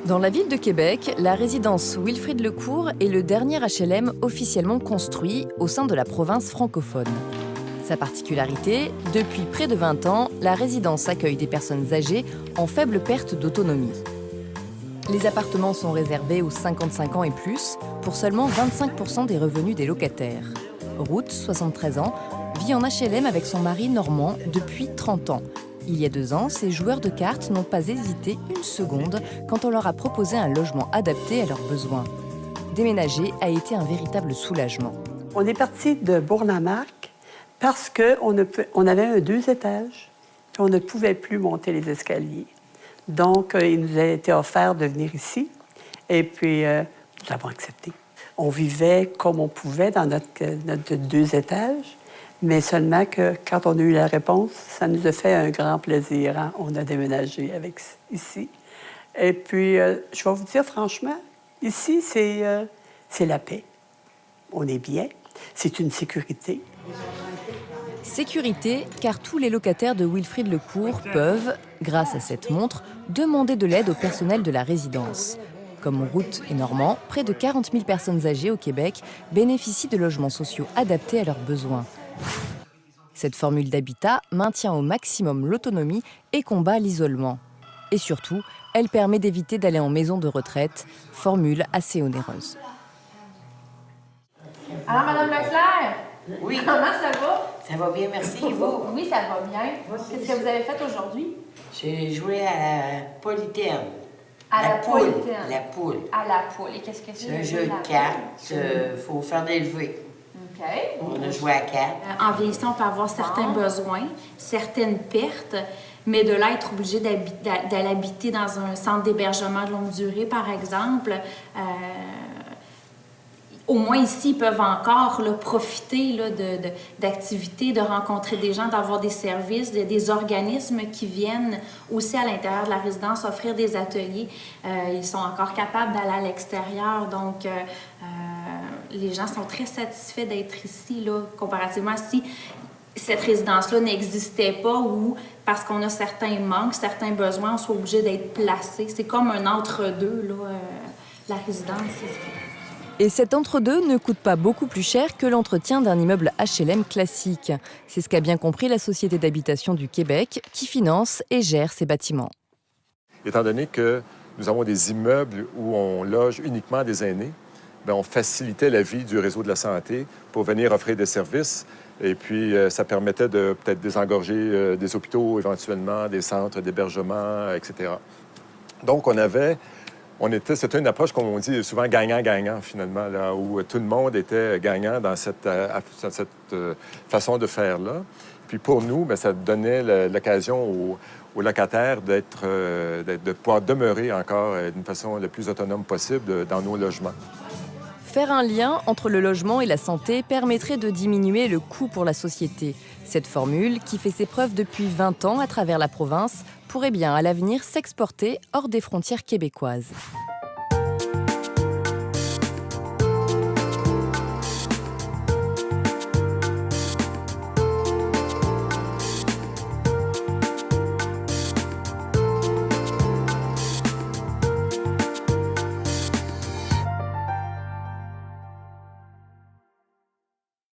Dans la ville de Québec, la résidence Wilfrid Lecourt est le dernier HLM officiellement construit au sein de la province francophone. Sa particularité, depuis près de 20 ans, la résidence accueille des personnes âgées en faible perte d'autonomie. Les appartements sont réservés aux 55 ans et plus, pour seulement 25% des revenus des locataires. Ruth, 73 ans, vit en HLM avec son mari Normand depuis 30 ans. Il y a 2 ans, ces joueurs de cartes n'ont pas hésité une seconde quand on leur a proposé un logement adapté à leurs besoins. Déménager a été un véritable soulagement. On est parti de Bourg-la-Marque parce qu'on avait un 2 étages et on ne pouvait plus monter les escaliers. Donc, il nous a été offert de venir ici et puis nous avons accepté. On vivait comme on pouvait dans notre 2 étages, mais seulement que quand on a eu la réponse, ça nous a fait un grand plaisir. Hein? On a déménagé ici. Et puis, je vais vous dire franchement, ici, c'est la paix. On est bien. C'est une sécurité. Sécurité, car tous les locataires de Wilfrid Lecourt peuvent, grâce à cette montre, demander de l'aide au personnel de la résidence. Comme Ruth et Normand, près de 40 000 personnes âgées au Québec bénéficient de logements sociaux adaptés à leurs besoins. Cette formule d'habitat maintient au maximum l'autonomie et combat l'isolement. Et surtout, elle permet d'éviter d'aller en maison de retraite, formule assez onéreuse. Alors, Madame Leclerc, Oui. comment ça va? Ça va bien, merci. Et vous? Oui, ça va bien. Qu'est-ce que vous avez fait aujourd'hui? J'ai joué à la Polyterne. À la poule. Polyterne. La poule. À la poule. Et qu'est-ce que c'est? C'est un jeu de cartes. Il faut faire des levées. OK. On a joué à cartes. En vieillissant, on peut avoir certains besoins, certaines pertes, mais de là, être obligé d'aller habiter dans un centre d'hébergement de longue durée, par exemple, au moins ici, ils peuvent encore là, profiter là, d'activités, de rencontrer des gens, d'avoir des services, des organismes qui viennent aussi à l'intérieur de la résidence offrir des ateliers. Ils sont encore capables d'aller à l'extérieur, donc les gens sont très satisfaits d'être ici, là, comparativement à si cette résidence-là n'existait pas ou parce qu'on a certains manques, certains besoins, on soit obligé d'être placé. C'est comme un entre-deux, là, la résidence ici. Et cet entre-deux ne coûte pas beaucoup plus cher que l'entretien d'un immeuble HLM classique. C'est ce qu'a bien compris la Société d'habitation du Québec qui finance et gère ces bâtiments. Étant donné que nous avons des immeubles où on loge uniquement des aînés, bien, on facilitait la vie du réseau de la santé pour venir offrir des services. Et puis, ça permettait de peut-être désengorger des hôpitaux éventuellement, des centres d'hébergement, etc. Donc, c'était une approche, comme on dit, souvent gagnant-gagnant, finalement, là, où tout le monde était gagnant dans cette façon de faire-là. Puis pour nous, bien, ça donnait l'occasion aux locataires de pouvoir demeurer encore d'une façon la plus autonome possible dans nos logements. Faire un lien entre le logement et la santé permettrait de diminuer le coût pour la société. Cette formule, qui fait ses preuves depuis 20 ans à travers la province, pourrait bien à l'avenir s'exporter hors des frontières québécoises.